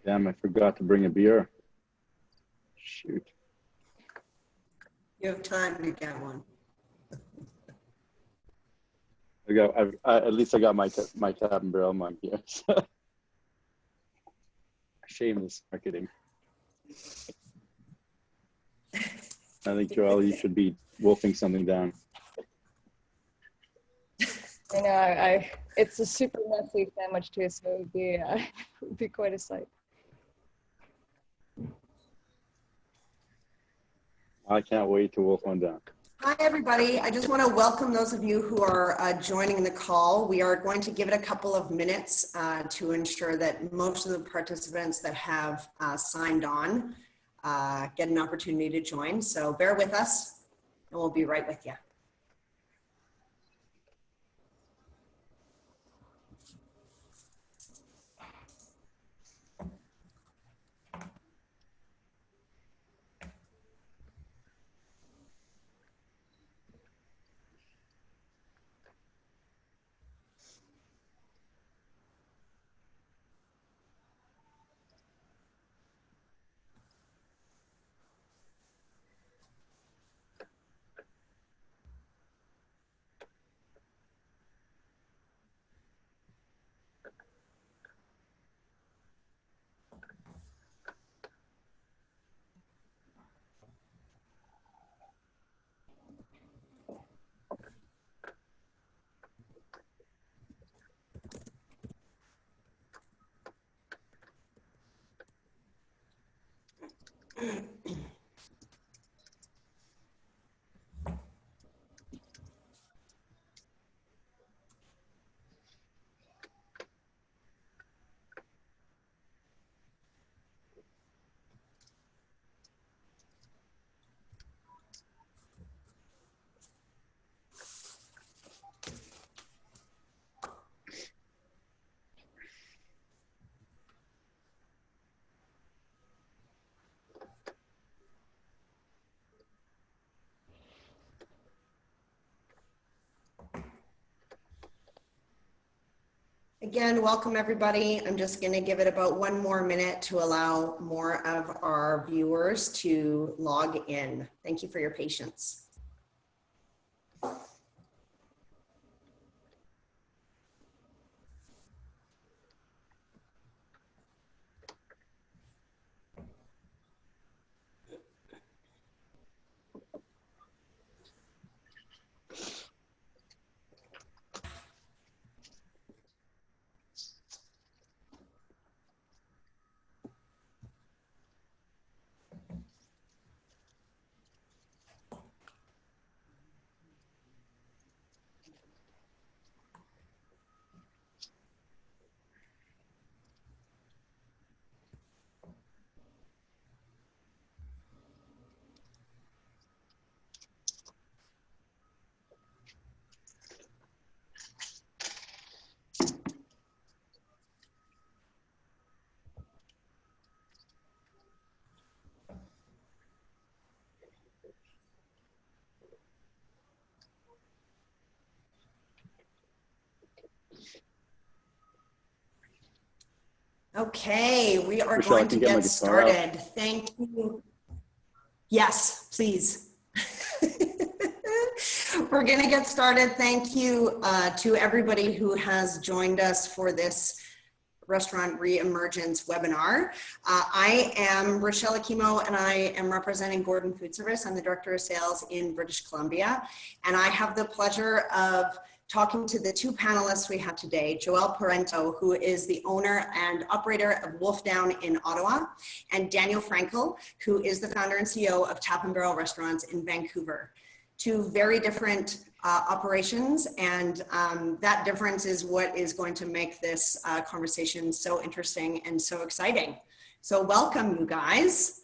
Damn, I forgot to bring a beer. Shoot. You have time to get one. At least I got my tap and barrel mug here. So. Shameless marketing. I think, Joelle, you should be wolfing something down. I know, it's a super messy sandwich too, so it would be quite a sight. I can't wait to wolf one down. Hi, everybody. I just want to welcome those of you who are joining the call. We are going to give it a couple of minutes to ensure that most of the participants that have signed on get an opportunity to join. So bear with us and we'll be right with you. Again, welcome everybody. I'm just going to give it about one more minute to allow more of our viewers to log in. Thank you for your patience. Okay, we are Richelle, going to get started. Thank you. Yes, please. We're going to get started. Thank you to everybody who has joined us for this Restaurant Re-emergence webinar. I am Richelle Akimow and I am representing Gordon Food Service. I'm the Director of Sales in British Columbia. And I have the pleasure of talking to the two panelists we have today, Joelle Parenteau, who is the owner and operator of Wolf Down in Ottawa, and Daniel Frankel, who is the founder and CEO of Tap and Barrel Restaurants in Vancouver. Two very different operations, and that difference is what is going to make this conversation so interesting and so exciting. So welcome, you guys.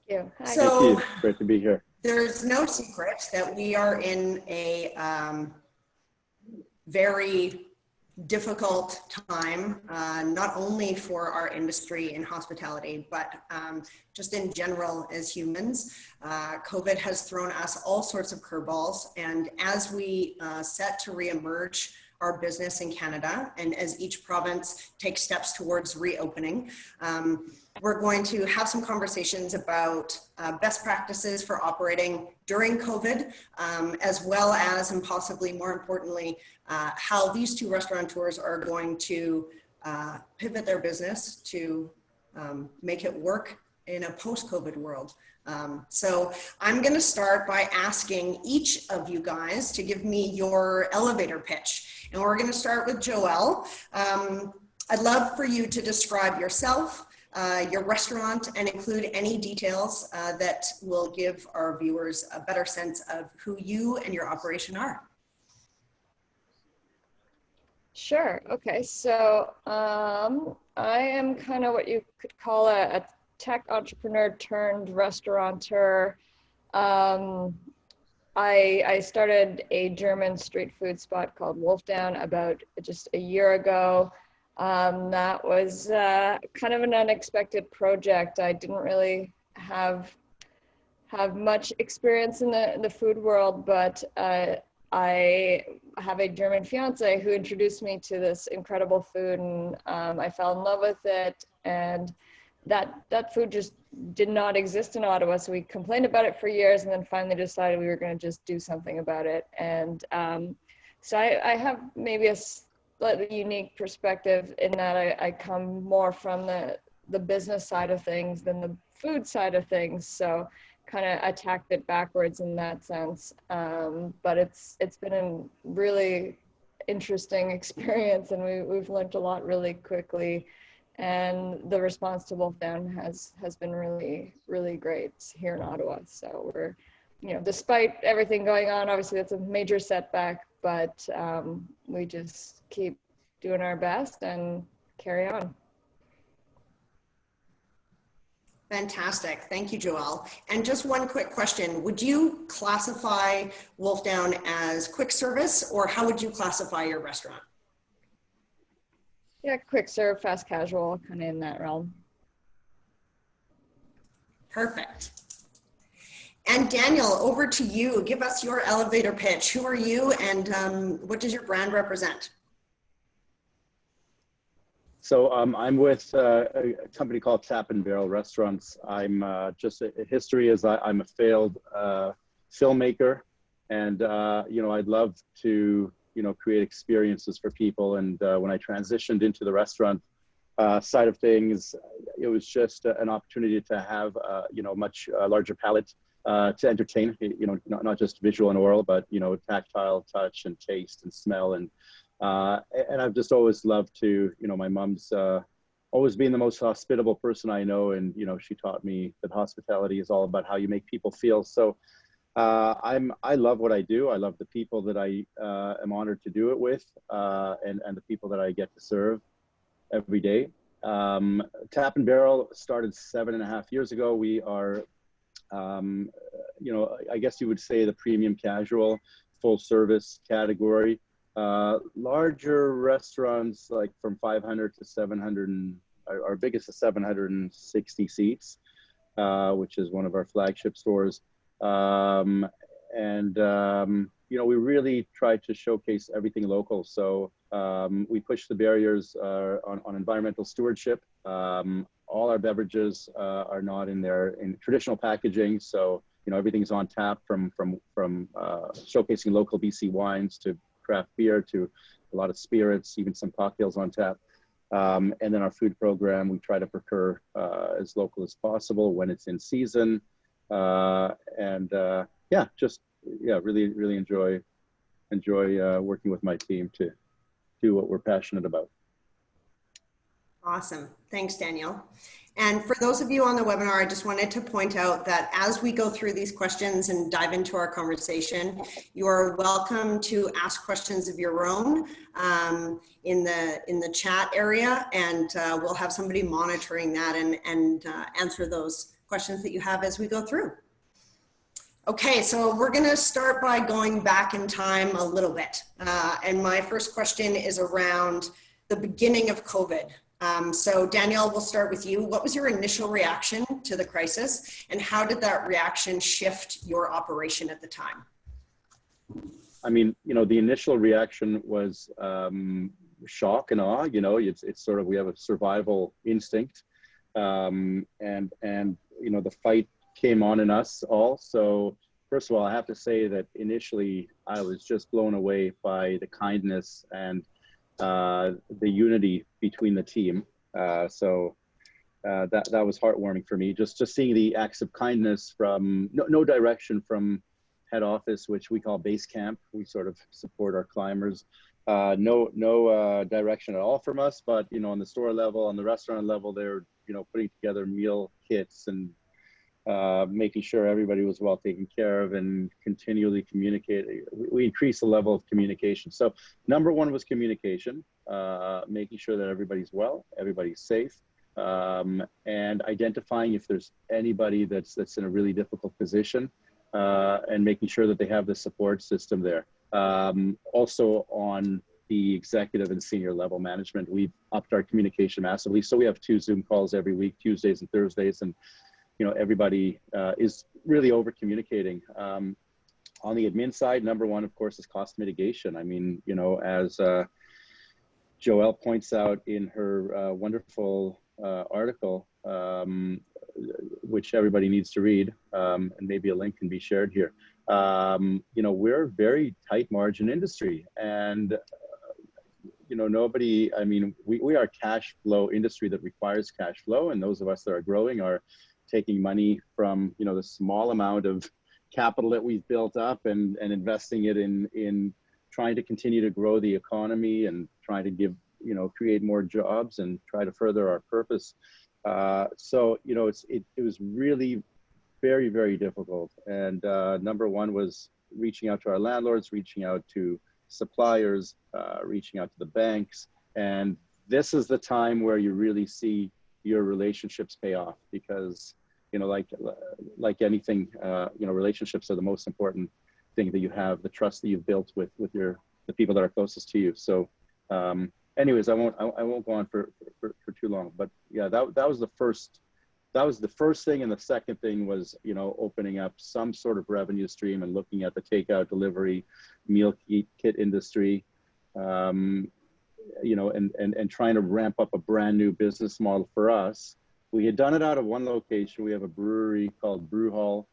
Thank you. Hi. So, thank you. Great to be here. There's no secret that we are in a very difficult time, not only for our industry in hospitality, but just in general as humans. COVID has thrown us all sorts of curveballs, and as we set to reemerge our business in Canada, and as each province takes steps towards reopening. We're going to have some conversations about best practices for operating during COVID, as well as, and possibly more importantly, how these two restaurateurs are going to pivot their business to make it work in a post-COVID world. So I'm going to start by asking each of you guys to give me your elevator pitch. And we're going to start with Joelle. I'd love for you to describe yourself, your restaurant, and include any details that will give our viewers a better sense of who you and your operation are. Sure. Okay. So I am kind of what you could call a tech entrepreneur turned restaurateur. I started a German street food spot called Wolfdown about just a year ago. That was kind of an unexpected project. I didn't really have much experience in the food world, but I have a German fiance who introduced me to this incredible food, and I fell in love with it. And that food just did not exist in Ottawa. So we complained about it for years, and then finally decided we were going to just do something about it. And so I have maybe a slightly unique perspective in that I come more from the business side of things than the food side of things. So kind of attacked it backwards in that sense. But it's been a really interesting experience, and we've learned a lot really quickly. And the response to Wolfdown has been really, really great here in Ottawa. So we're, despite everything going on, obviously that's a major setback, but we just keep doing our best and carry on. Fantastic. Thank you, Joelle. And just one quick question. Would you classify Wolfdown as quick service, or how would you classify your restaurant? Yeah, quick serve, fast casual, kind of in that realm. Perfect. And Daniel, over to you. Give us your elevator pitch. Who are you, and what does your brand represent? So I'm with a company called Tap and Barrel Restaurants. I'm just a history is I'm a failed filmmaker, and I'd love to create experiences for people. And when I transitioned into the restaurant side of things, it was just an opportunity to have much larger palette to entertain. Not just visual and oral, but tactile, touch, and taste and smell. And I've just always loved to, my mom's always been the most hospitable person I know. And, she taught me that hospitality is all about how you make people feel. So I love what I do. I love the people that I am honored to do it with, and the people that I get to serve every day. Tap and Barrel started 7.5 years ago. We are, I guess you would say the premium casual full service category. Larger restaurants like from 500 to 700, and our biggest is 760 seats, which is one of our flagship stores. We really try to showcase everything local. So we push the barriers on environmental stewardship. All our beverages are not in traditional packaging. So everything's on tap from showcasing local BC wines to craft beer to a lot of spirits, even some cocktails on tap. And then our food program, we try to procure as local as possible when it's in season. Really enjoy working with my team to do what we're passionate about. Awesome. Thanks, Daniel. And for those of you on the webinar, I just wanted to point out that as we go through these questions and dive into our conversation, you are welcome to ask questions of your own in the chat area, and we'll have somebody monitoring that and answer those questions that you have as we go through. Okay, so we're going to start by going back in time a little bit. And my first question is around the beginning of COVID. So Daniel, we'll start with you. What was your initial reaction to the crisis, and how did that reaction shift your operation at the time? I mean, you know, the initial reaction was shock and awe. You know, it's sort of, we have a survival instinct, and you know, the fight came on in us all. So first of all, I have to say that initially I was just blown away by the kindness and the unity between the team. So that was heartwarming for me. Just seeing the acts of kindness from no direction from head office, which we call base camp. We sort of support our climbers. No direction at all from us, but you know, on the store level, on the restaurant level, they're, you know, putting together meal kits and making sure everybody was well taken care of and continually communicating. We increased the level of communication. So number one was communication, making sure that everybody's well, everybody's safe, and identifying if there's anybody that's in a really difficult position, and making sure that they have the support system there. Also on the executive and senior level management, we've upped our communication massively. So we have 2 Zoom calls every week, Tuesdays and Thursdays, and you know, everybody is really over communicating. On the admin side, number one, of course, is cost mitigation. I mean, you know, as Joelle points out in her wonderful article, which everybody needs to read, and maybe a link can be shared here. You know, we're a very tight margin industry, and you know, nobody, I mean, we are a cash flow industry that requires cash flow, and those of us that are growing are taking money from, you know, the small amount of capital that we've built up and investing it in trying to continue to grow the economy and trying to give, you know, create more jobs and try to further our purpose. So, you know, it was really very, very difficult. And number one was reaching out to our landlords, reaching out to suppliers, reaching out to the banks. And this is the time where you really see your relationships pay off, because, you know, like anything, you know, relationships are the most important thing that you have, the trust that you've built with the people that are closest to you. So anyways, I won't go on for too long, but yeah, that was the first thing. And the second thing was, you know, opening up some sort of revenue stream and looking at the takeout, delivery, meal kit industry, you know, and trying to ramp up a brand new business model for us. We had done it out of one location. We have a brewery called Brew Hall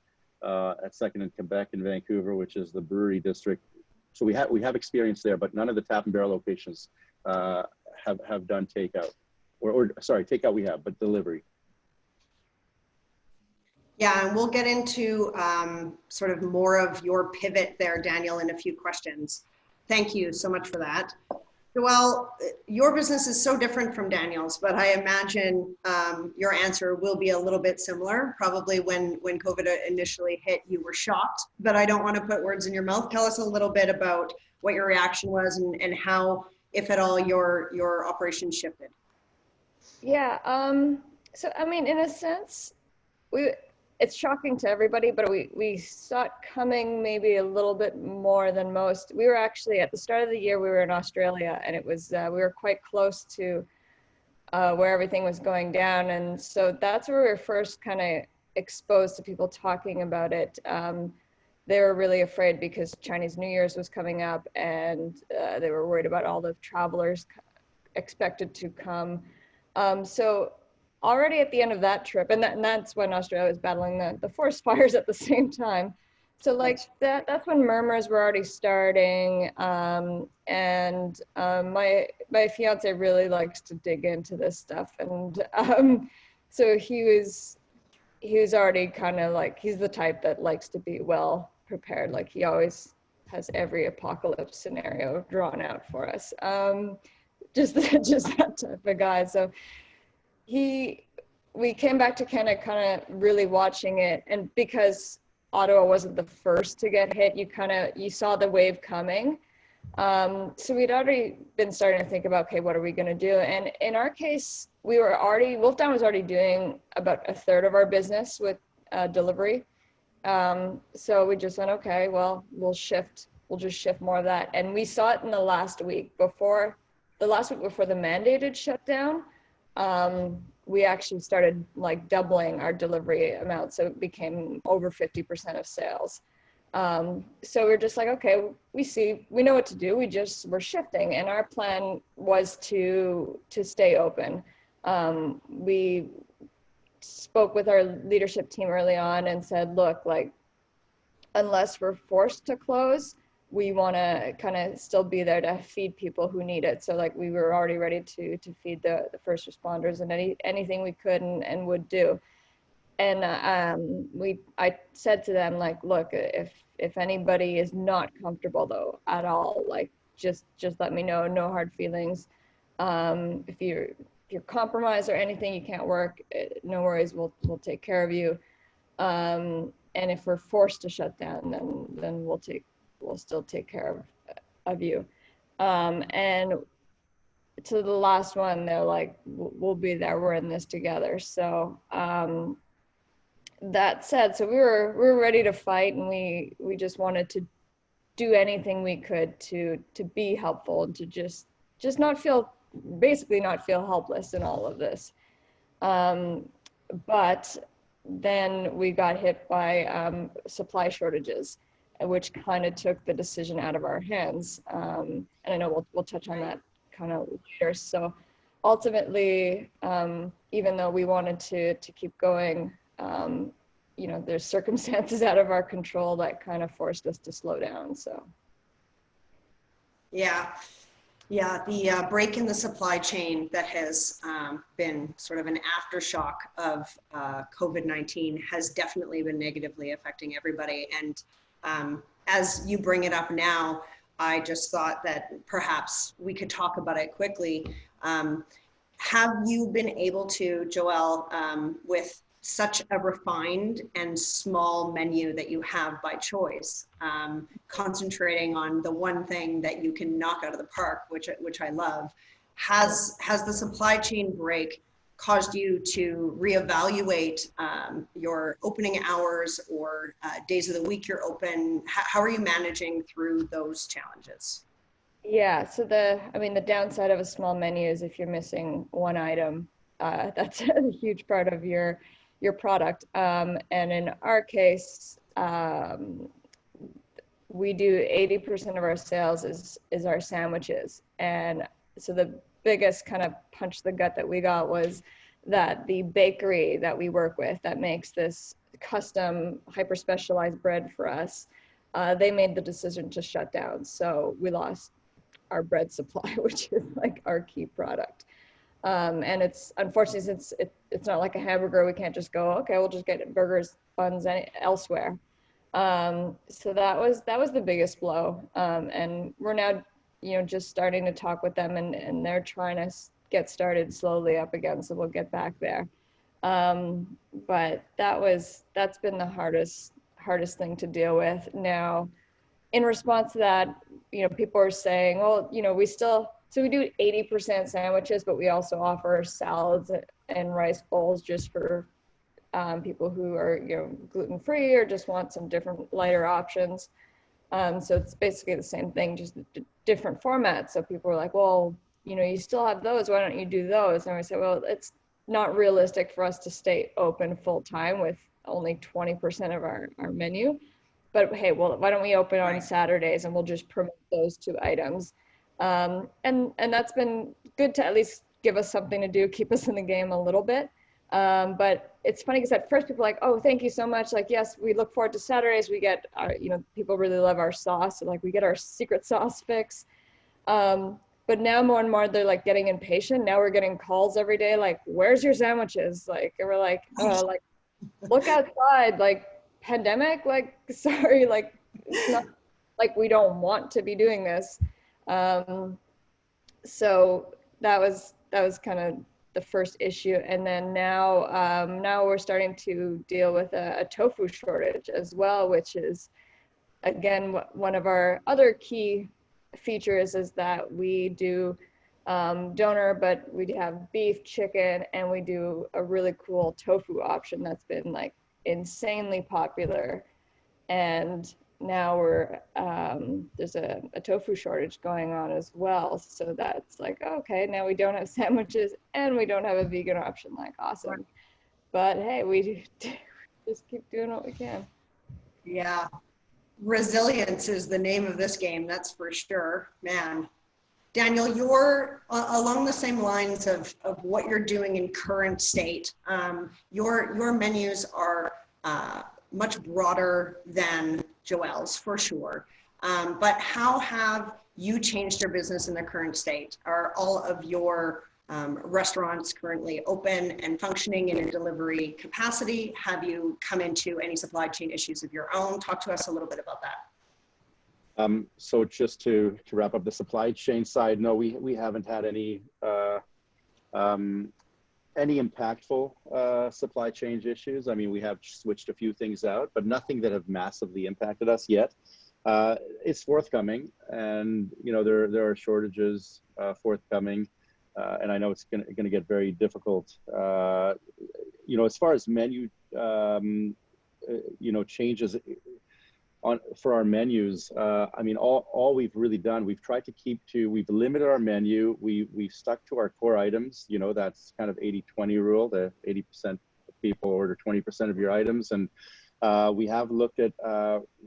at 2nd and Quebec in Vancouver, which is the brewery district. So we have experience there, but none of the Tap and Barrel locations have done takeout. Or sorry, takeout we have, but delivery. Yeah, and we'll get into sort of more of your pivot there, Daniel, in a few questions. Thank you so much for that. Joelle, your business is so different from Daniel's, but I imagine your answer will be a little bit similar. Probably when COVID initially hit, you were shocked, but I don't want to put words in your mouth. Tell us a little bit about what your reaction was and how, if at all, your operation shifted. Yeah, so I mean, in a sense, it's shocking to everybody, but we saw it coming maybe a little bit more than most. We were actually, at the start of the year, we were in Australia, and it was, we were quite close to where everything was going down. And so that's where we were first kind of exposed to people talking about it. They were really afraid because Chinese New Year's was coming up, and they were worried about all the travelers expected to come. So already at the end of that trip, and that's when Australia was battling the forest fires at the same time. So like that's when murmurs were already starting. And my fiance really likes to dig into this stuff. And so he was already kind of like, he's the type that likes to be well prepared. Like he always has every apocalypse scenario drawn out for us. Just that type of guy. So we came back to Canada kind of really watching it, and because Ottawa wasn't the first to get hit, you saw the wave coming. So we'd already been starting to think about, okay, what are we going to do? And in our case, Wolfdown was already doing about 1/3 of our business with delivery. So we just went, okay, well, we'll just shift more of that. And we saw it in the last week before the mandated shutdown. We actually started like doubling our delivery amount. So it became over 50% of sales. So we're just like, okay, we know what to do. We're shifting, and our plan was to stay open. We spoke with our leadership team early on and said, look, like, unless we're forced to close, we want to kind of still be there to feed people who need it. So like, we were already ready to feed the first responders and anything we could and would do. And I said to them, like, look, if anybody is not comfortable though at all, like, just let me know. No hard feelings. If you're compromised or anything, you can't work, no worries, we'll take care of you. And if we're forced to shut down, then we'll still take care of you. And to the last one, they're like, we'll be there, we're in this together. So that said, so we were ready to fight, and we just wanted to do anything we could to be helpful and to just not feel helpless in all of this. But then we got hit by supply shortages, which kind of took the decision out of our hands. And I know we'll touch on that kind of later. So ultimately, even though we wanted to keep going, you know, there's circumstances out of our control that kind of forced us to slow down. So. Yeah, the break in the supply chain that has been sort of an aftershock of COVID-19 has definitely been negatively affecting everybody. And as you bring it up now, I just thought that perhaps we could talk about it quickly. Have you been able to, Joelle, with such a refined and small menu that you have by choice, concentrating on the one thing that you can knock out of the park, which I love, has the supply chain break caused you to reevaluate your opening hours or days of the week you're open? How are you managing through those challenges? Yeah, so the downside of a small menu is if you're missing one item, that's a huge part of your product. And in our case, we do 80% of our sales is our sandwiches. And so the biggest kind of punch to the gut that we got was that the bakery that we work with that makes this custom hyper specialized bread for us, they made the decision to shut down. So we lost our bread supply, which is like our key product. And it's unfortunately, since it's not like a hamburger, we can't just go, okay, we'll just get burgers, buns elsewhere. So that was the biggest blow. And we're now, just starting to talk with them, and they're trying to get started slowly up again. So we'll get back there. But that's been the hardest thing to deal with. Now, in response to that, people are saying, well, so we do 80% sandwiches, but we also offer salads and rice bowls just for people who are, gluten-free or just want some different lighter options. So it's basically the same thing, just different formats. So people are like, well, you still have those, why don't you do those? And we say, well, it's not realistic for us to stay open full time with only 20% of our menu. But hey, well, why don't we open on Saturdays and we'll just promote those two items. And that's been good to at least give us something to do, keep us in the game a little bit. But it's funny because at first people are like, oh, thank you so much. Like, yes, we look forward to Saturdays. We get our, people really love our sauce. So like we get our secret sauce fix. But now more and more they're like getting impatient. Now we're getting calls every day. Like, where's your sandwiches? Like, and we're like, oh, like, look outside, like pandemic, like, sorry, like, it's not like we don't want to be doing this. So that was kind of the first issue. And then now we're starting to deal with a tofu shortage as well, which is, again, one of our other key features is that we do donor, but we have beef, chicken, and we do a really cool tofu option that's been like insanely popular. And now there's a tofu shortage going on as well. So that's like, okay, now we don't have sandwiches and we don't have a vegan option, like awesome. But hey, we just keep doing what we can. Yeah. Resilience is the name of this game, that's for sure, man. Daniel, you're along the same lines of what you're doing in current state. Your menus are much broader than Joelle's, for sure. But how have you changed your business in the current state? Are all of your restaurants currently open and functioning in a delivery capacity? Have you come into any supply chain issues of your own? Talk to us a little bit about that. So just to wrap up the supply chain side, no, we haven't had any impactful supply chain issues. I mean, we have switched a few things out, but nothing that have massively impacted us yet. It's forthcoming, and you know there are shortages forthcoming, and I know it's going to get very difficult. You know, as far as menu, you know, changes for our menus, I mean, all we've really done, we've tried to we've limited our menu. We've stuck to our core items. You know, that's kind of 80-20 rule, the 80% of people order 20% of your items. And we have looked at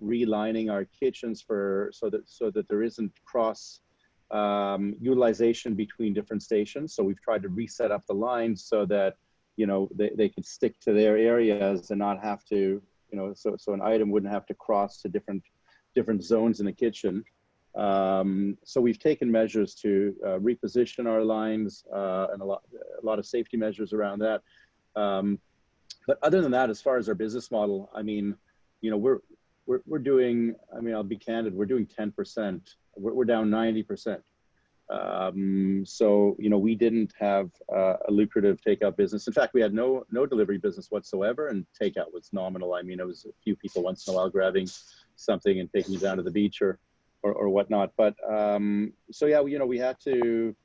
relining our kitchens so that there isn't cross utilization between different stations. So we've tried to reset up the lines so that, you know, they can stick to their areas and not have to, you know, so an item wouldn't have to cross to different zones in the kitchen. So we've taken measures to reposition our lines and a lot of safety measures around that. But other than that, as far as our business model, I mean, you know, we're doing, I mean, I'll be candid, we're doing 10%. We're down 90%. So, you know, we didn't have a lucrative takeout business. In fact, we had no delivery business whatsoever, and takeout was nominal. I mean, it was a few people once in a while grabbing something and taking it down to the beach or whatnot. But so yeah, you know, we had to.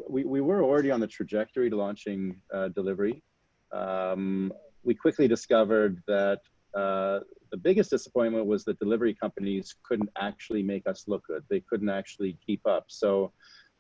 We were already on the trajectory to launching delivery. We quickly discovered that the biggest disappointment was that delivery companies couldn't actually make us look good. They couldn't actually keep up. So,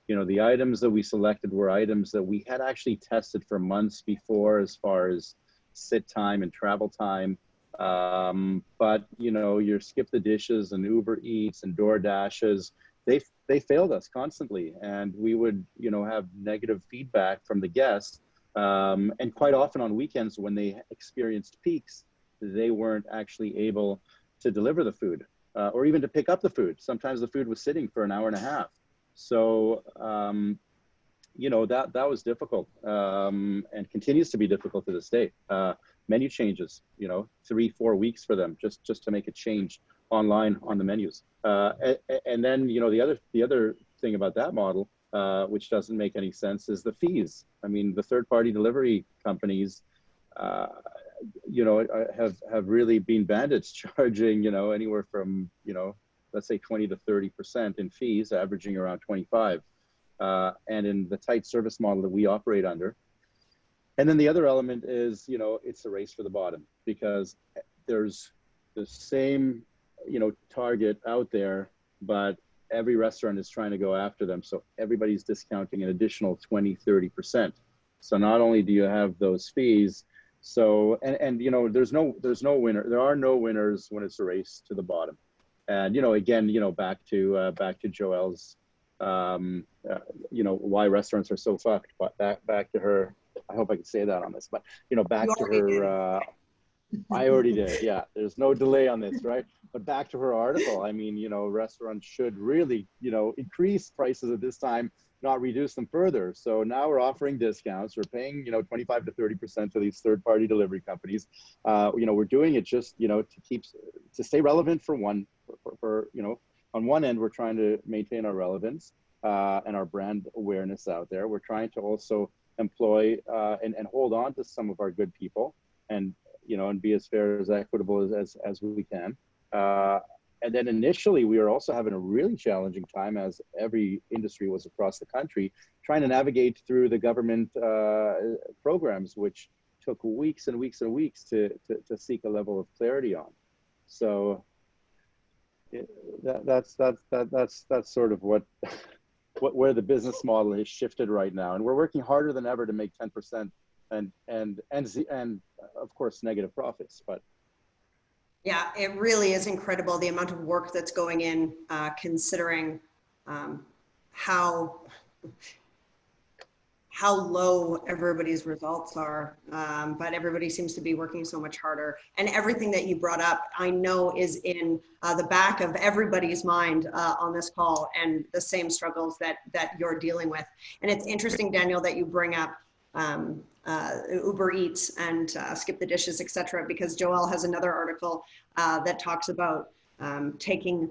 you know, the items that we selected were items that we had actually tested for months before as far as sit time and travel time. But, you know, your Skip the Dishes and Uber Eats and DoorDashes, they failed us constantly. And we would, you know, have negative feedback from the guests. And quite often on weekends when they experienced peaks, they weren't actually able to deliver the food or even to pick up the food. Sometimes the food was sitting for an hour and a half. So, you know, that was difficult and continues to be difficult to this day. Menu changes, you know, 3-4 weeks for them just to make a change online on the menus. And then, you know, the other thing about that model, which doesn't make any sense, is the fees. I mean, the third-party delivery companies, you know, have really been bandits, charging, you know, anywhere from, you know, let's say 20 to 30% in fees, averaging around 25. And in the tight service model that we operate under. And then the other element is, you know, it's a race for the bottom, because there's the same, you know, target out there, but every restaurant is trying to go after them. So everybody's discounting an additional 20-30%. So not only do you have those fees, so and you know, there's no winner. There are no winners when it's a race to the bottom. And you know, again, you know, back to Joelle's, you know, why restaurants are so fucked. But back to her. I hope I can say that on this. But you know, back to her. I already did. Yeah, there's no delay on this, right? But back to her article. I mean, you know, restaurants should really, you know, increase prices at this time, not reduce them further. So now we're offering discounts. We're paying, you know, 25 to 30% to these third-party delivery companies. You know, we're doing it just, you know, to stay relevant for you know, on one end, we're trying to maintain our relevance and our brand awareness out there. We're trying to also employ and hold on to some of our good people, and you know, and be as fair, as equitable as we can. And then initially, we were also having a really challenging time, as every industry was across the country, trying to navigate through the government programs, which took weeks and weeks and weeks to seek a level of clarity on. So that's sort of where the business model has shifted right now, and we're working harder than ever to make 10% and of course negative profits, but Yeah, it really is incredible the amount of work that's going in, considering how low everybody's results are. But everybody seems to be working so much harder. And everything that you brought up, I know is in the back of everybody's mind on this call, and the same struggles that you're dealing with. And it's interesting, Daniel, that you bring up Uber Eats and Skip the Dishes, etc., because Joelle has another article that talks about taking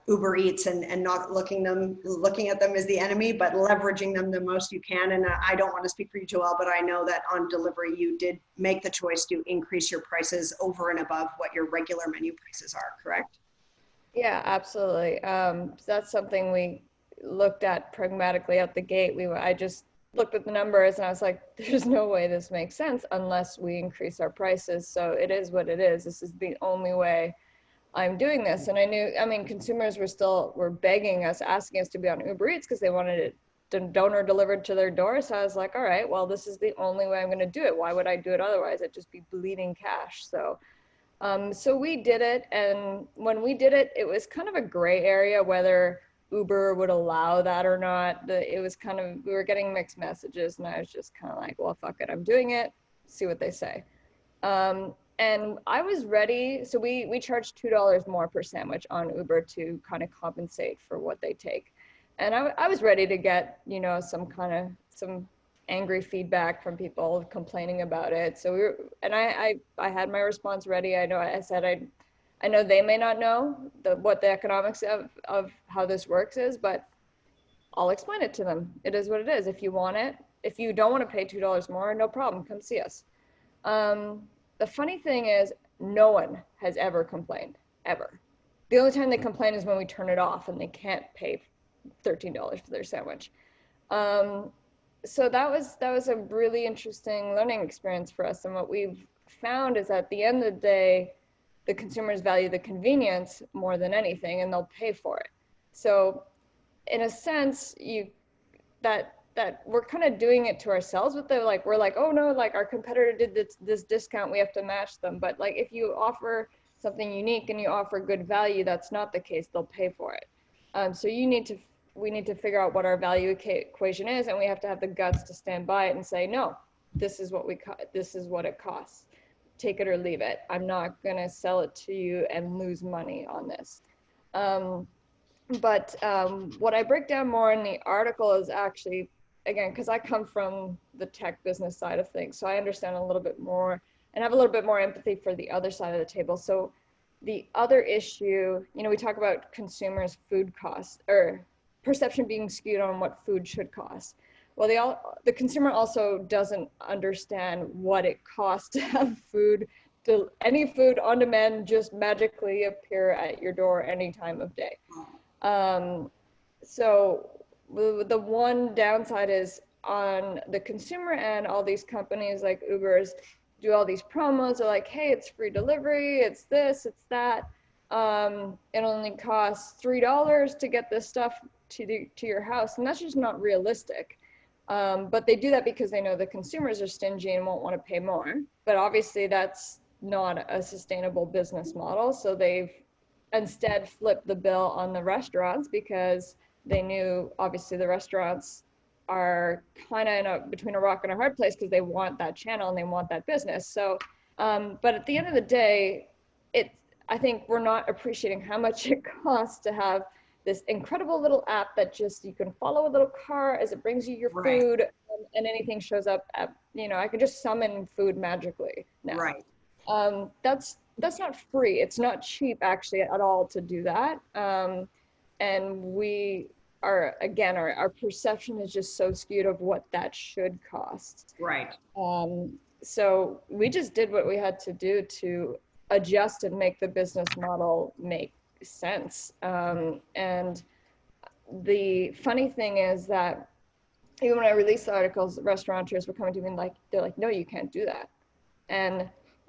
Uber Eats and not looking at them as the enemy, but leveraging them the most you can. And I don't want to speak for you, Joelle, but I know that on delivery, you did make the choice to increase your prices over and above what your regular menu prices are, correct? Yeah, absolutely. So that's something we looked at pragmatically out the gate. I just looked at the numbers and I was like, there's no way this makes sense unless we increase our prices. So it is what it is. This is the only way I'm doing this. And I knew, I mean, consumers were begging us, asking us to be on Uber Eats because they wanted it donor delivered to their door. So I was like, all right, well, this is the only way I'm going to do it. Why would I do it otherwise? It'd just be bleeding cash. So so we did it. And when we did it, it was kind of a gray area whether Uber would allow that or not. It was kind of, we were getting mixed messages and I was just kind of like, well, fuck it, I'm doing it, see what they say. And I was ready, so we charge $2 more per sandwich on Uber to kind of compensate for what they take. And I was ready to get, you know, some angry feedback from people complaining about it. So I had my response ready. I know they may not know what the economics of how this works is, but I'll explain it to them. It is what it is. If you want it, if you don't want to pay $2 more, no problem, come see us. The funny thing is, no one has ever complained, ever. The only time they complain is when we turn it off and they can't pay $13 for their sandwich. So that was a really interesting learning experience for us. And what we've found is at the end of the day, the consumers value the convenience more than anything, and they'll pay for it. So in a sense, that we're kind of doing it to ourselves, but we're like, oh no, like our competitor did this discount, we have to match them. But like if you offer something unique and you offer good value, that's not the case, they'll pay for it. So we need to figure out what our value equation is, and we have to have the guts to stand by it and say, no, this is what it costs. Take it or leave it. I'm not gonna sell it to you and lose money on this. But what I break down more in the article is actually, again, because I come from the tech business side of things, so I understand a little bit more and have a little bit more empathy for the other side of the table. So the other issue, you know, we talk about consumers' food costs or perception being skewed on what food should cost. Well, the consumer also doesn't understand what it costs to have food, any food on demand just magically appear at your door any time of day. So the one downside is on the consumer end, all these companies like Uber's do all these promos. They're like, hey, it's free delivery, it's this, it's that. It only costs $3 to get this stuff to your house, and that's just not realistic. But they do that because they know the consumers are stingy and won't want to pay more. But obviously that's not a sustainable business model. So they've instead flipped the bill on the restaurants because they knew obviously the restaurants are kind of between a rock and a hard place because they want that channel and they want that business. So, but at the end of the day, I think we're not appreciating how much it costs to have this incredible little app that just, you can follow a little car as it brings you your food, and anything shows up at, you know, I can just summon food magically now. Right. That's not free. It's not cheap actually at all to do that. And we are, again, our perception is just so skewed of what that should cost. Right. So we just did what we had to do to adjust and make the business model make sense. And the funny thing is that even when I released the articles, restaurateurs were coming to me and they're like, no, you can't do that. And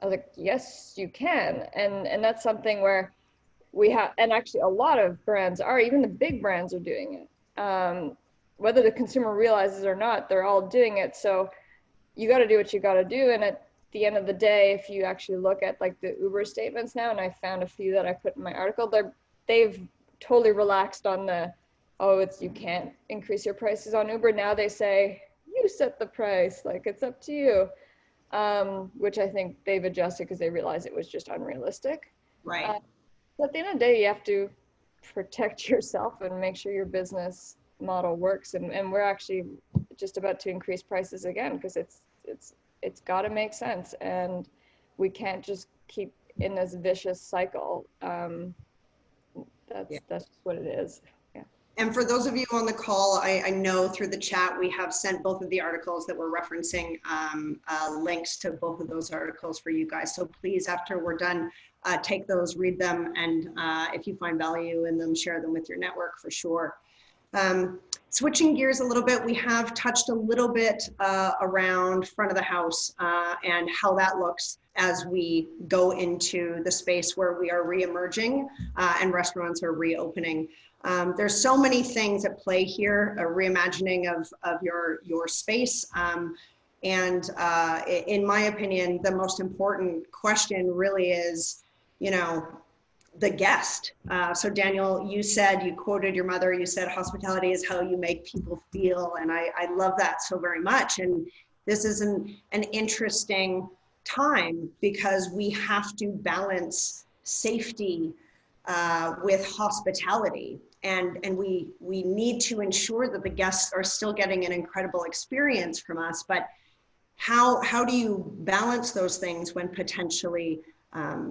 I was like, yes, you can. And that's something where we have, and actually a lot of brands are, even the big brands are doing it. Whether the consumer realizes or not, they're all doing it. So you got to do what you got to do. And at the end of the day, if you actually look at like the Uber statements now, and I found a few that I put in my article, they've totally relaxed on the, oh, you can't increase your prices on Uber. Now they say, you set the price, like it's up to you, which I think they've adjusted because they realized it was just unrealistic. Right. But at the end of the day, you have to protect yourself and make sure your business model works. And we're actually just about to increase prices again because it's got to make sense, and we can't just keep in this vicious cycle. That's what it is. Yeah. And for those of you on the call, I know through the chat we have sent both of the articles that we're referencing, links to both of those articles for you guys. So please, after we're done, take those, read them, and if you find value in them, share them with your network for sure. Switching gears a little bit, we have touched a little bit around front of the house and how that looks as we go into the space where we are re-emerging and restaurants are reopening. There's so many things at play here, a reimagining of your space. And in my opinion, the most important question really is, you know, the guest. So Daniel, you said, you quoted your mother, you said hospitality is how you make people feel. And I love that so very much. And this is an interesting time because we have to balance safety with hospitality. And we need to ensure that the guests are still getting an incredible experience from us. But how do you balance those things when potentially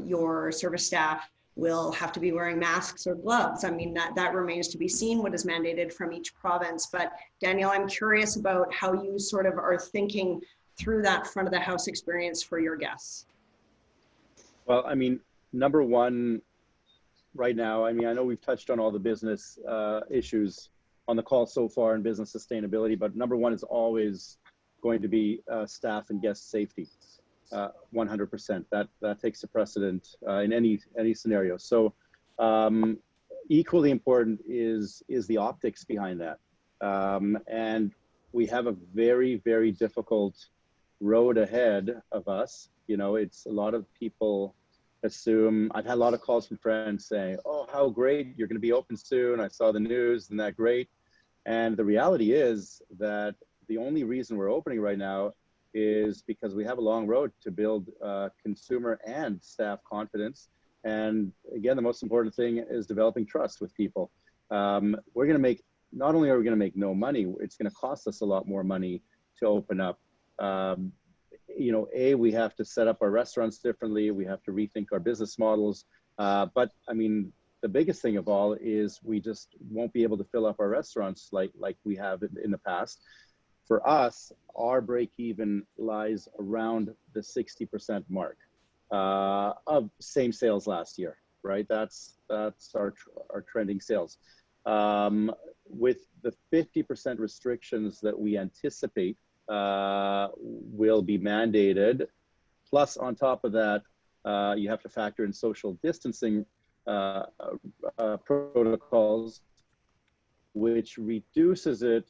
your service staff will have to be wearing masks or gloves? I mean, that remains to be seen what is mandated from each province. But Daniel, I'm curious about how you sort of are thinking through that front of the house experience for your guests. Well, I mean, number one, right now, I mean, I know we've touched on all the business issues on the call so far in business sustainability, but number one is always going to be staff and guest safety. 100%. That takes the precedent in any scenario. So equally important is the optics behind that. And we have a very, very difficult road ahead of us. You know, it's a lot of people assume, I've had a lot of calls from friends saying, oh, how great, you're going to be open soon. I saw the news, isn't that great? And the reality is that the only reason we're opening right now is because we have a long road to build consumer and staff confidence. And again, the most important thing is developing trust with people. We're going to make, not only are we going to make no money, it's going to cost us a lot more money to open up. You know, we have to set up our restaurants differently. We have to rethink our business models. But I mean, the biggest thing of all is we just won't be able to fill up our restaurants like we have in the past. For us, our break even lies around the 60% mark of same sales last year, right? That's our trending sales. With the 50% restrictions that we anticipate will be mandated, plus on top of that, you have to factor in social distancing protocols, which reduces it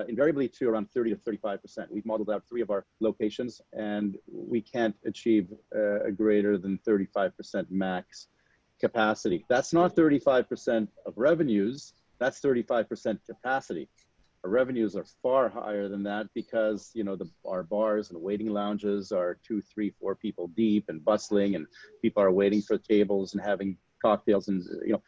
invariably to around 30 to 35%. We've modeled out 3 of our locations, and we can't achieve a greater than 35% max capacity. That's not 35% of revenues, that's 35% capacity. Our revenues are far higher than that because, you know, our bars and waiting lounges are 2, 3, 4 people deep and bustling, and people are waiting for tables and having cocktails and, you know.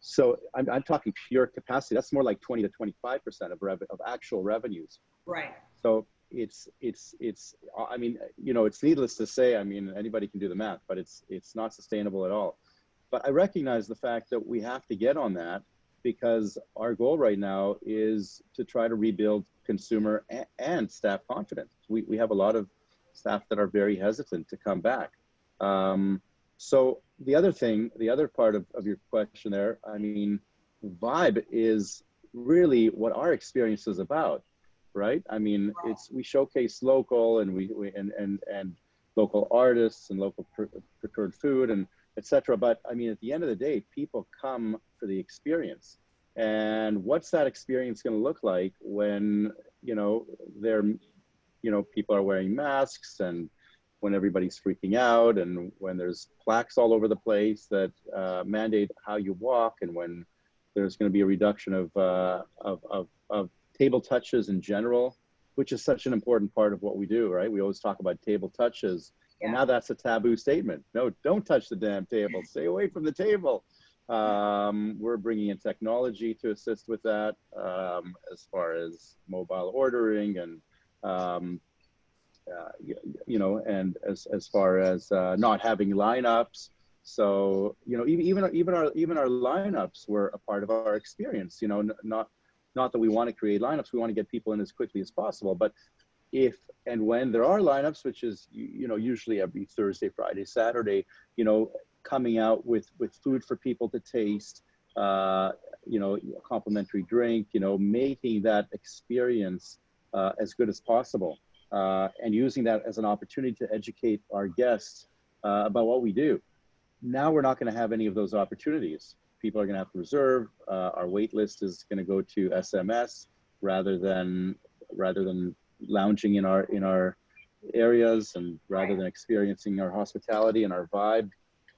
So I'm talking pure capacity. That's more like 20 to 25% of actual revenues. Right. So it's I mean, you know, it's needless to say, I mean, anybody can do the math, but it's not sustainable at all. But I recognize the fact that we have to get on that, because our goal right now is to try to rebuild consumer and staff confidence. We have a lot of staff that are very hesitant to come back. So the other part of your question there, I mean, vibe is really what our experience is about, right? I mean, we showcase local and and local artists and local prepared food and etc. But I mean, at the end of the day, people come for the experience. And what's that experience going to look like when, you know, people are wearing masks and when everybody's freaking out, and when there's plaques all over the place that mandate how you walk, and when there's going to be a reduction of table touches in general, which is such an important part of what we do, right? We always talk about table touches, and now that's a taboo statement. No, don't touch the damn table. Stay away from the table. We're bringing in technology to assist with that, as far as mobile ordering and you know, and as far as not having lineups. So, you know, even our lineups were a part of our experience. You know, not that we want to create lineups, we want to get people in as quickly as possible. But if and when there are lineups, which is, you know, usually every Thursday, Friday, Saturday, you know, coming out with food for people to taste, you know, complimentary drink, you know, making that experience as good as possible. And using that as an opportunity to educate our guests about what we do. Now we're not going to have any of those opportunities. People are going to have to reserve. Our wait list is going to go to SMS rather than lounging in our areas, and rather than experiencing our hospitality and our vibe,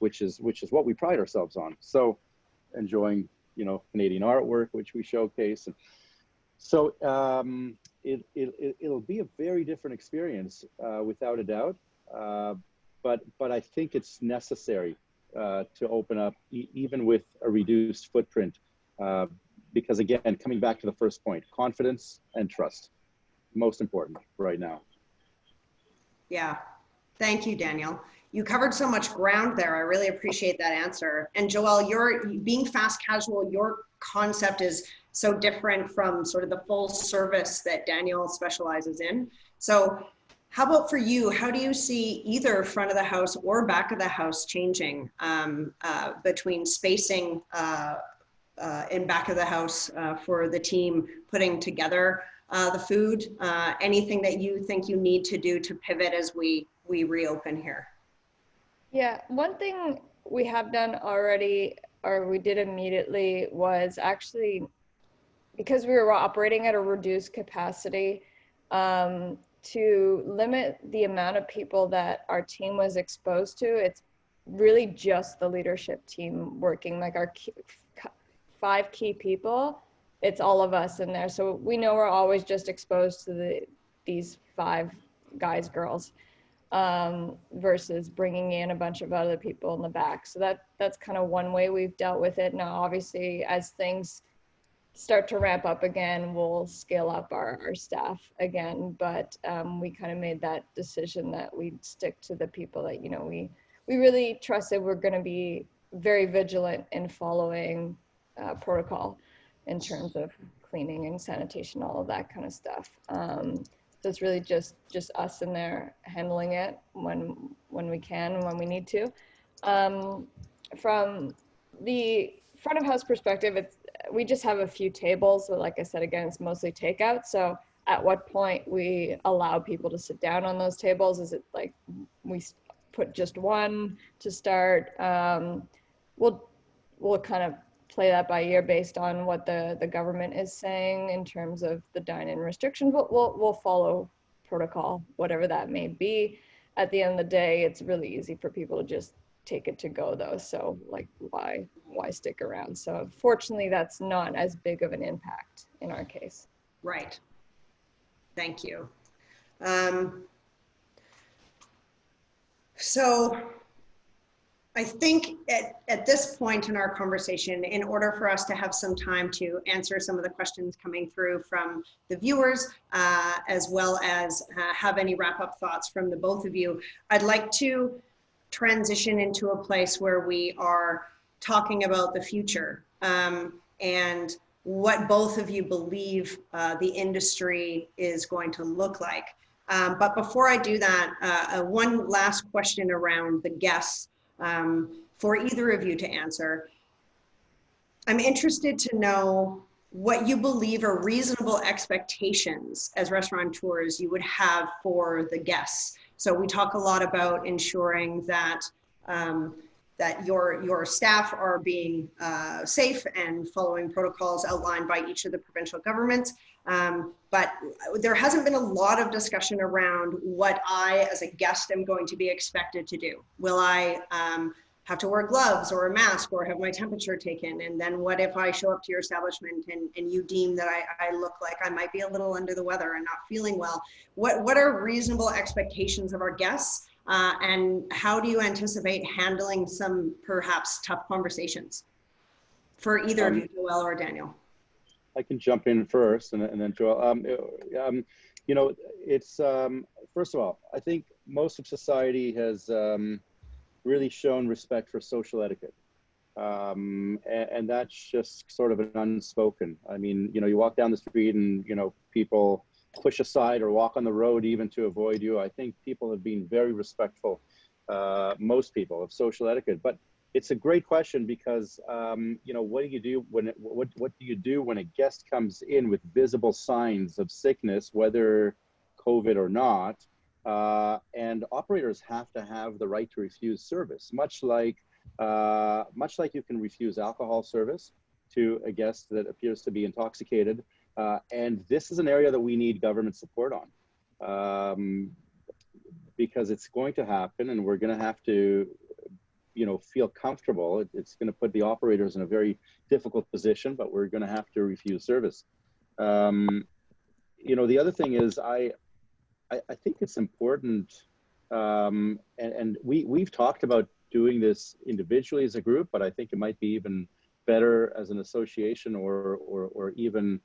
which is what we pride ourselves on. So enjoying, you know, Canadian artwork, which we showcase. And so it'll be a very different experience, without a doubt. But I think it's necessary to open up, even with a reduced footprint, because again, coming back to the first point, confidence and trust, most important right now. Yeah, thank you, Daniel. You covered so much ground there. I really appreciate that answer. And Joelle, you're being fast casual, your concept is so different from sort of the full service that Daniel specializes in. So how about for you? How do you see either front of the house or back of the house changing between spacing in back of the house for the team putting together the food? Anything that you think you need to do to pivot as we reopen here? Yeah, one thing we have done already, or we did immediately, was actually, because we were operating at a reduced capacity, to limit the amount of people that our team was exposed to. It's really just the leadership team working, like our 5 key people, it's all of us in there. So we know we're always just exposed to these 5 guys, girls, versus bringing in a bunch of other people in the back. So that's kind of one way we've dealt with it. Now, obviously, as things start to ramp up again, we'll scale up our staff again. But we kind of made that decision that we'd stick to the people that, you know, we really trusted were going to be very vigilant in following protocol in terms of cleaning and sanitation, all of that kind of stuff. So it's really just us in there handling it when we can and when we need to. From the front of house perspective, we just have a few tables. So like I said, again, it's mostly takeout. So at what point we allow people to sit down on those tables? Is it like we put just one to start? We'll kind of play that by ear based on what the government is saying in terms of the dine-in restrictions. We'll follow protocol, whatever that may be. At the end of the day, it's really easy for people to just take it to go though. So like, why stick around? So fortunately, that's not as big of an impact in our case. Right. Thank you. So I think at this point in our conversation, in order for us to have some time to answer some of the questions coming through from the viewers, as well as have any wrap-up thoughts from the both of you, I'd like to transition into a place where we are talking about the future and what both of you believe the industry is going to look like. But before I do that, one last question around the guests. For either of you to answer. I'm interested to know what you believe are reasonable expectations as restaurateurs you would have for the guests. So we talk a lot about ensuring that that your staff are being safe and following protocols outlined by each of the provincial governments. But there hasn't been a lot of discussion around what I, as a guest, am going to be expected to do. Will I have to wear gloves or a mask or have my temperature taken? And then what if I show up to your establishment and you deem that I look like I might be a little under the weather and not feeling well? What are reasonable expectations of our guests? And how do you anticipate handling some perhaps tough conversations? For either of you, Joelle or Daniel. I can jump in first, and then Joelle. You know, it's first of all, I think most of society has really shown respect for social etiquette, and that's just sort of an unspoken. I mean, you know, you walk down the street and you know people push aside or walk on the road even to avoid you. I think people have been very respectful, most people, of social etiquette. But it's a great question because you know, what do you do when what do you do when a guest comes in with visible signs of sickness, whether COVID or not? And operators have to have the right to refuse service, much like you can refuse alcohol service to a guest that appears to be intoxicated. And this is an area that we need government support on, because it's going to happen, and we're going to have to, you know, feel comfortable. It's going to put the operators in a very difficult position, but we're going to have to refuse service. You know, the other thing is, I think it's important, and we've talked about doing this individually as a group, but I think it might be even better as an association or even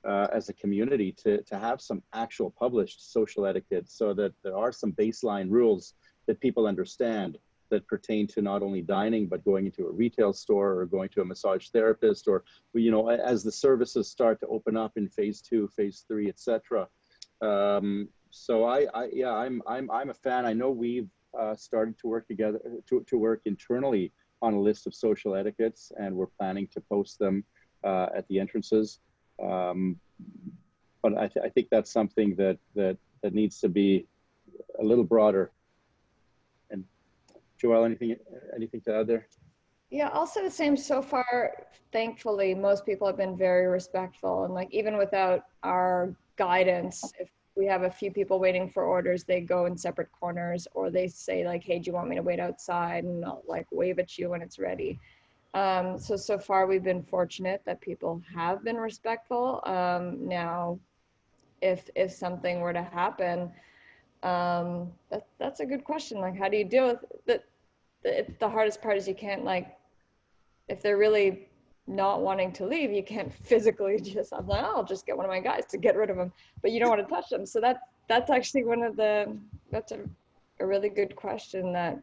as a community to have some actual published social etiquette, so that there are some baseline rules that people understand that pertain to not only dining, but going into a retail store or going to a massage therapist, or, you know, as the services start to open up in phase 2, phase 3, etc. So I'm a fan. I know we've started to work together to work internally on a list of social etiquettes, and we're planning to post them at the entrances. But I think that's something that needs to be a little broader. And Joelle, anything to add there? Yeah, also the same. So far, thankfully, most people have been very respectful, and like even without our guidance, if we have a few people waiting for orders, they go in separate corners, or they say like, hey, do you want me to wait outside? And I'll like wave at you when it's ready. So far we've been fortunate that people have been respectful. Now, if something were to happen, that's a good question. Like, how do you deal with it? The hardest part is you can't, like, if they're really not wanting to leave, you can't physically just, I'm like, oh, I'll just get one of my guys to get rid of them, but you don't want to touch them. So that's actually that's a really good question that,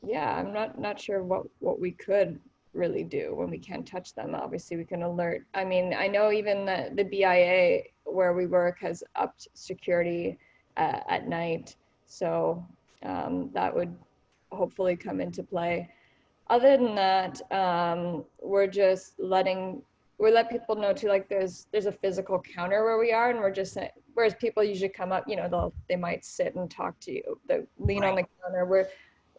yeah, I'm not sure what we could really do when we can't touch them. Obviously we can alert. I mean, I know even the BIA where we work has upped security at night. So that would hopefully come into play. Other than that, we let people know too, like there's a physical counter where we are, and we're just, whereas people usually come up, you know, they might sit and talk to you, they lean on the counter,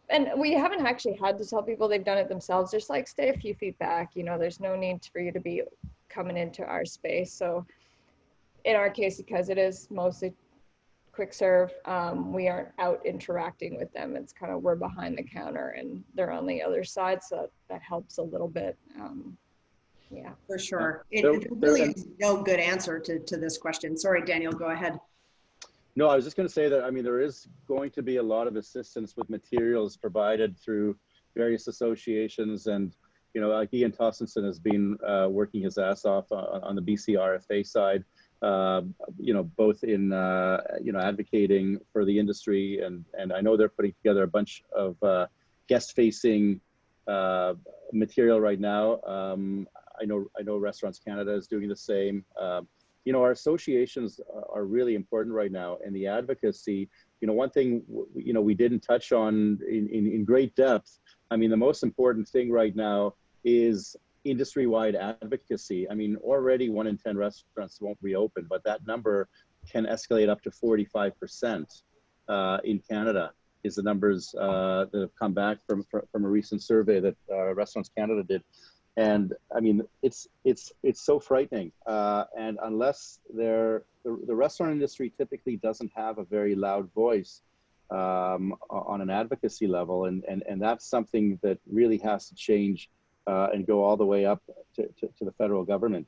and we haven't actually had to tell people, they've done it themselves, just like stay a few feet back, you know, there's no need for you to be coming into our space. So in our case, because it is mostly quick serve, we aren't out interacting with them. It's kind of, we're behind the counter and they're on the other side, so that helps a little bit. Yeah, for sure. There really is no good answer to this question. Sorry, Daniel, go ahead. No, I was just going to say that, I mean, there is going to be a lot of assistance with materials provided through various associations, and, you know, like Ian Tossenson has been working his ass off on the BC RFA side, you know, both in, you know, advocating for the industry, and I know they're putting together a bunch of guest-facing material right now. I know Restaurants Canada is doing the same. You know, our associations are really important right now, and the advocacy, you know, one thing, you know, we didn't touch on in great depth. I mean, the most important thing right now is industry-wide advocacy. I mean, already 1 in 10 restaurants won't reopen, but that number can escalate up to 45% in Canada, is the numbers that have come back from a recent survey that Restaurants Canada did. And I mean, it's so frightening. And unless the restaurant industry typically doesn't have a very loud voice on an advocacy level, and that's something that really has to change and go all the way up to the federal government.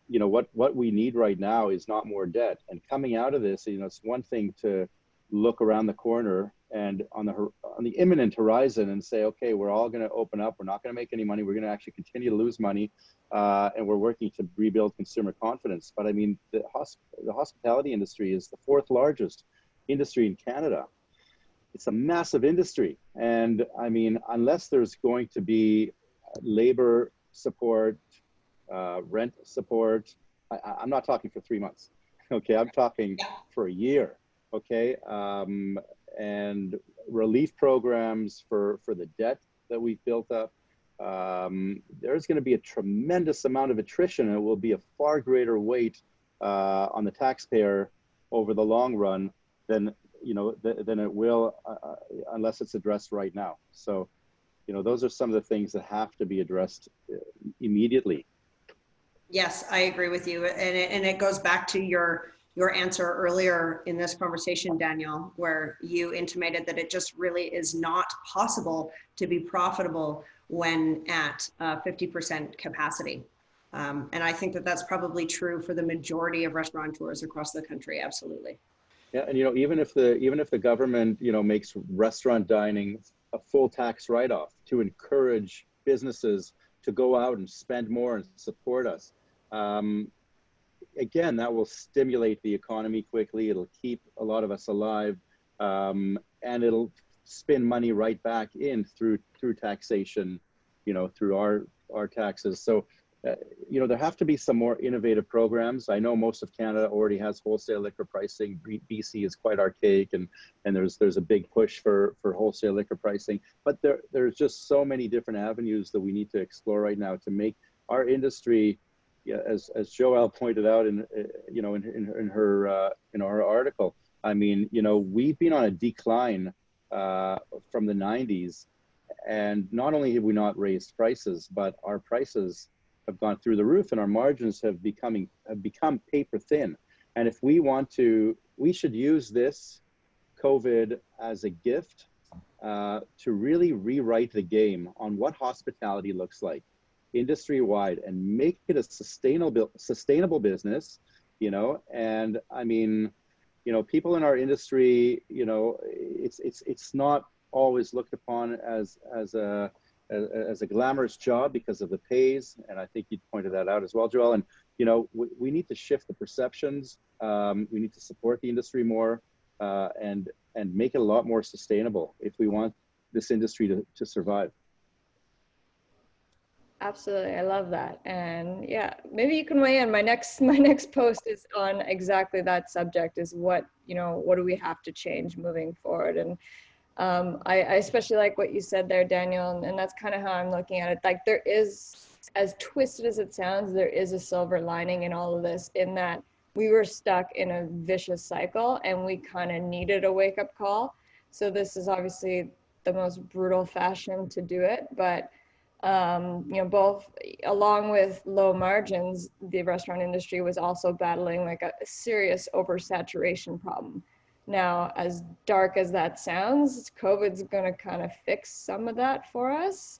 You know, what we need right now is not more debt. And coming out of this, you know, it's one thing to look around the corner and on the imminent horizon and say, okay, we're all going to open up. We're not going to make any money. We're going to actually continue to lose money, and we're working to rebuild consumer confidence. But I mean, the hospitality industry is the 4th largest industry in Canada. It's a massive industry, and I mean, unless there's going to be labor support, rent support, I'm not talking for 3 months. Okay, I'm talking for a year. Okay, and relief programs for the debt that we've built up. There's going to be a tremendous amount of attrition, and it will be a far greater weight on the taxpayer over the long run than than it will unless it's addressed right now. So, you know, those are some of the things that have to be addressed immediately. Yes, I agree with you, and it goes back to your answer earlier in this conversation, Daniel, where you intimated that it just really is not possible to be profitable when at 50% capacity. And I think that that's probably true for the majority of restaurateurs across the country. Absolutely. Yeah, and you know, even if the government, you know, makes restaurant dining a full tax write-off to encourage businesses to go out and spend more and support us, again, that will stimulate the economy quickly. It'll keep a lot of us alive, and it'll spin money right back in through taxation, you know, through our taxes. So, you know, there have to be some more innovative programs. I know most of Canada already has wholesale liquor pricing. BC is quite archaic, and there's a big push for wholesale liquor pricing. But there's just so many different avenues that we need to explore right now to make our industry, yeah, as Joelle pointed out in her article. I mean, you know, we've been on a decline from the 90s, and not only have we not raised prices, but our prices have gone through the roof, and our margins have become paper thin. And if we want to, we should use this COVID as a gift to really rewrite the game on what hospitality looks like industry-wide and make it a sustainable business, you know. And I mean, you know, people in our industry, you know, it's not always looked upon as a glamorous job because of the pays, and I think you pointed that out as well, Joelle. And you know, we need to shift the perceptions. We need to support the industry more, and make it a lot more sustainable if we want this industry to survive. Absolutely, I love that. And yeah, maybe you can weigh in. My next post is on exactly that subject, is what do we have to change moving forward. And I especially like what you said there, Daniel, and that's kind of how I'm looking at it. Like, there is, as twisted as it sounds, there is a silver lining in all of this, in that we were stuck in a vicious cycle and we kind of needed a wake-up call. So this is obviously the most brutal fashion to do it, but both, along with low margins, the restaurant industry was also battling like a serious oversaturation problem. Now, as dark as that sounds, COVID's going to kind of fix some of that for us.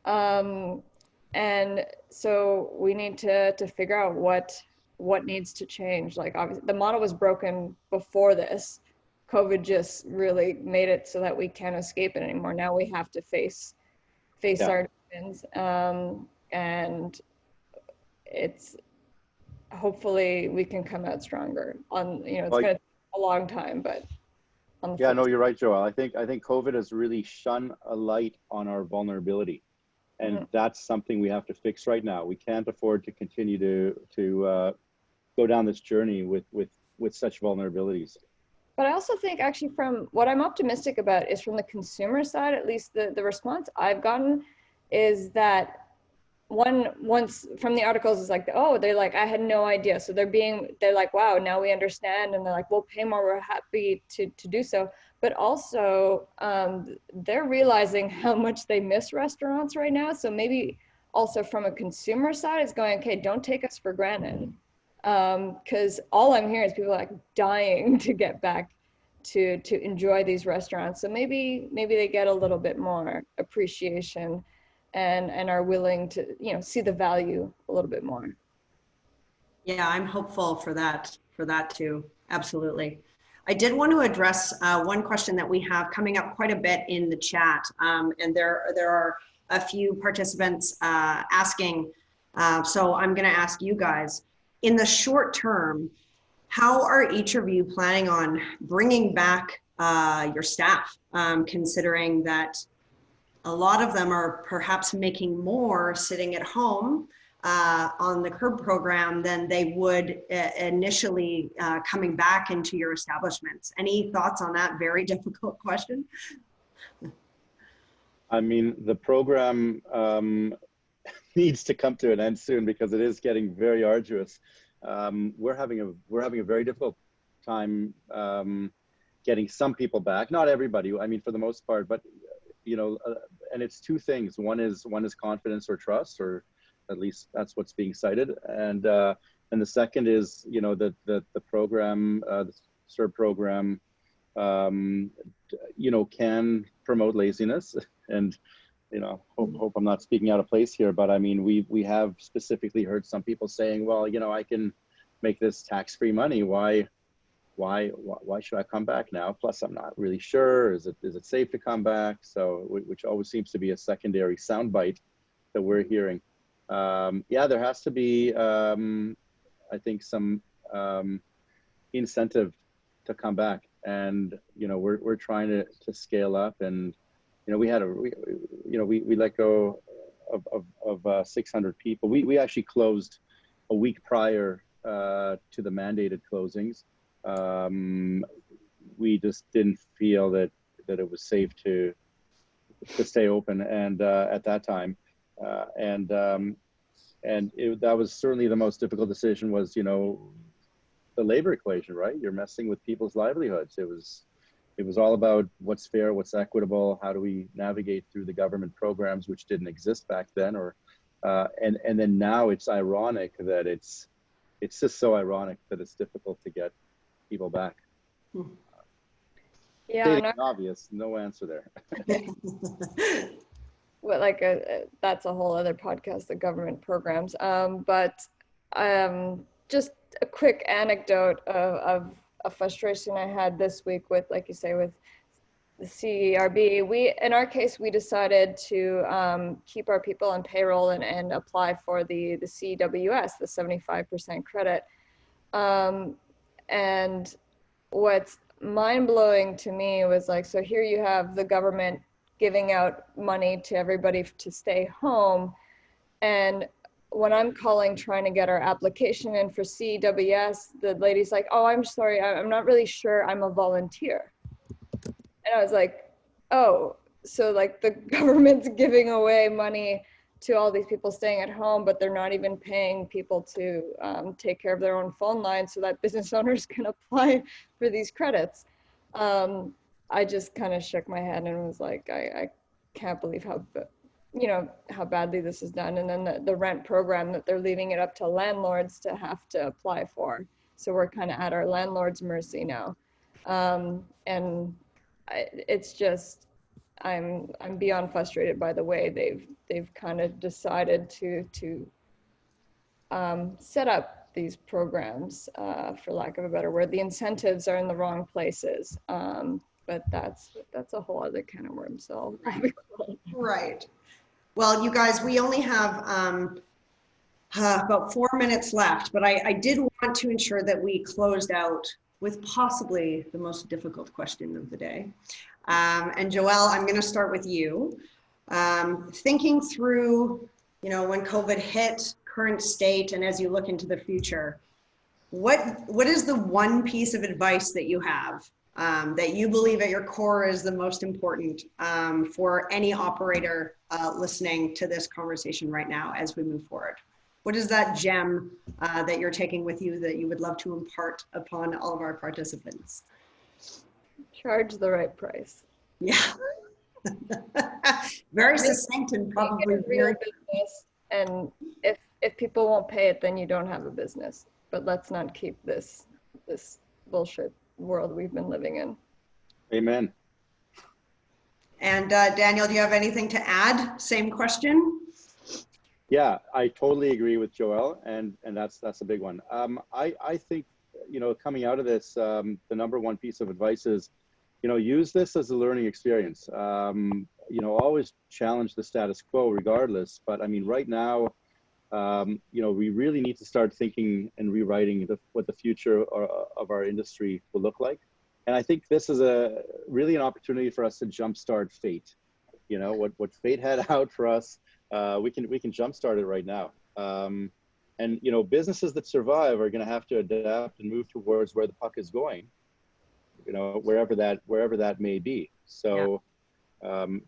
And so we need to figure out what needs to change. Like, obviously, the model was broken before this. COVID just really made it so that we can't escape it anymore. Now we have to face our demons, and it's, hopefully we can come out stronger. It's going to take a long time, but no, you're right, Joelle. I think COVID has really shone a light on our vulnerability, and that's something we have to fix right now. We can't afford to continue to go down this journey with such vulnerabilities. But I also think, actually, from what I'm optimistic about is from the consumer side, at least the response I've gotten is that once from the articles is like, oh, they're like, I had no idea. So they're like, wow, now we understand. And they're like, we'll pay more, we're happy to do so. But also they're realizing how much they miss restaurants right now. So maybe also from a consumer side, it's going, okay, don't take us for granted. Because all I'm hearing is people like dying to get back to enjoy these restaurants. So maybe they get a little bit more appreciation and are willing to, see the value a little bit more. Yeah, I'm hopeful for that too. Absolutely. I did want to address one question that we have coming up quite a bit in the chat. And there are a few participants asking, so I'm going to ask you guys, in the short term, how are each of you planning on bringing back your staff, considering that a lot of them are perhaps making more sitting at home on the curb program than they would initially coming back into your establishments? Any thoughts on that very difficult question? I mean, the program needs to come to an end soon because it is getting very arduous. We're having a very difficult time getting some people back. Not everybody, I mean, for the most part, but and it's two things. One is confidence or trust, or at least that's what's being cited. And the second is, the program, the CERB program, can promote laziness. And, hope I'm not speaking out of place here, but I mean, we have specifically heard some people saying, well, I can make this tax-free money. Why should I come back now? Plus, I'm not really sure. Is it safe to come back? So, which always seems to be a secondary soundbite that we're hearing. Yeah, there has to be, I think, some incentive to come back, and we're trying to scale up, and we let go of 600 people. We actually closed a week prior to the mandated closings. We just didn't feel that it was safe to stay open, and at that time, that was certainly the most difficult decision. Was the labor equation, right? You're messing with people's livelihoods. It was all about what's fair, what's equitable, how do we navigate through the government programs which didn't exist back then, or and then now it's ironic that it's just so ironic that it's difficult to get people back. Yeah, obvious, no answer there. Well, that's a whole other podcast, the government programs. But just a quick anecdote of a frustration I had this week with, like you say, with the CERB. In our case, we decided to keep our people on payroll and apply for the CWS, the 75% credit. And what's mind-blowing to me was so here you have the government giving out money to everybody to stay home, and when I'm calling trying to get our application in for CWS, the lady's like, oh, I'm sorry, I'm not really sure, I'm a volunteer. And I was like, oh, so the government's giving away money to all these people staying at home, but they're not even paying people to take care of their own phone lines so that business owners can apply for these credits. I just kind of shook my head and was like, I can't believe how badly this is done. And then the rent program that they're leaving it up to landlords to have to apply for. So we're kind of at our landlord's mercy now. And it's just, I'm beyond frustrated by the way they've kind of decided to set up these programs, for lack of a better word. The incentives are in the wrong places, but that's a whole other can of worms. So Right. Well, you guys, we only have about 4 minutes left, but I did want to ensure that we closed out with possibly the most difficult question of the day. And Joelle, I'm going to start with you. Thinking through, when COVID hit, current state, and as you look into the future, what is the one piece of advice that you have that you believe at your core is the most important for any operator listening to this conversation right now as we move forward? What is that gem that you're taking with you that you would love to impart upon all of our participants? Charge the right price. Yeah. Very succinct and probably very business. And if people won't pay it, then you don't have a business. But let's not keep this bullshit world we've been living in. Amen. And Daniel, do you have anything to add? Same question. Yeah, I totally agree with Joelle, and that's a big one. I think, you know, coming out of this, the number one piece of advice is, you know, use this as a learning experience. You know, always challenge the status quo regardless. But I mean, right now, you know, we really need to start thinking and rewriting what the future of our industry will look like. And I think this is really an opportunity for us to jumpstart fate. You know, what fate had out for us, we can jumpstart it right now. And you know, businesses that survive are going to have to adapt and move towards where the puck is going. You know, wherever that may be. So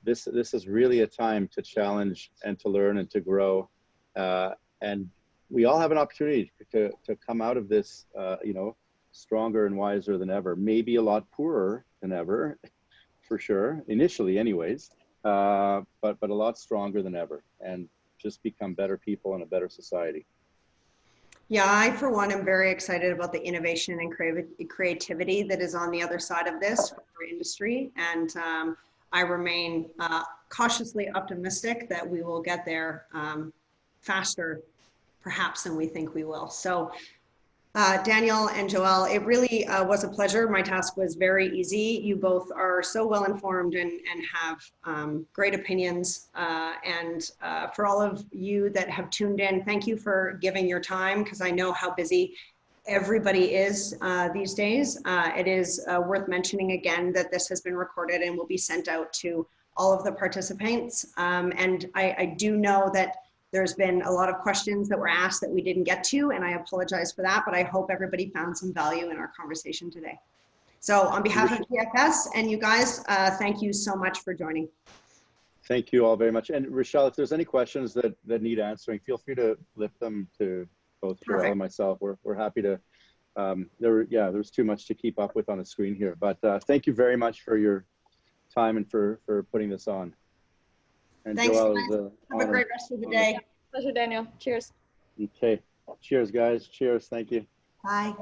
this is really a time to challenge and to learn and to grow. And we all have an opportunity to come out of this, you know, stronger and wiser than ever. Maybe a lot poorer than ever, for sure, initially anyways, but a lot stronger than ever, and just become better people and a better society. Yeah, I, for one, am very excited about the innovation and creativity that is on the other side of this for our industry. And I remain cautiously optimistic that we will get there faster, perhaps, than we think we will. So Daniel and Joelle, it really was a pleasure. My task was very easy. You both are so well informed and have great opinions. And for all of you that have tuned in, thank you for giving your time, because I know how busy everybody is these days. It is worth mentioning again that this has been recorded and will be sent out to all of the participants. And I do know that there's been a lot of questions that were asked that we didn't get to, and I apologize for that, but I hope everybody found some value in our conversation today. So on behalf of TFS and you guys, thank you so much for joining. Thank you all very much. And Richelle, if there's any questions that need answering, feel free to lift them to both Joelle and myself. We're happy to, there's too much to keep up with on the screen here, but thank you very much for your time and for putting this on. And thanks, Joelle, guys. Have a great rest of the day. Pleasure, Daniel. Cheers. Okay. Cheers, guys. Cheers. Thank you. Bye.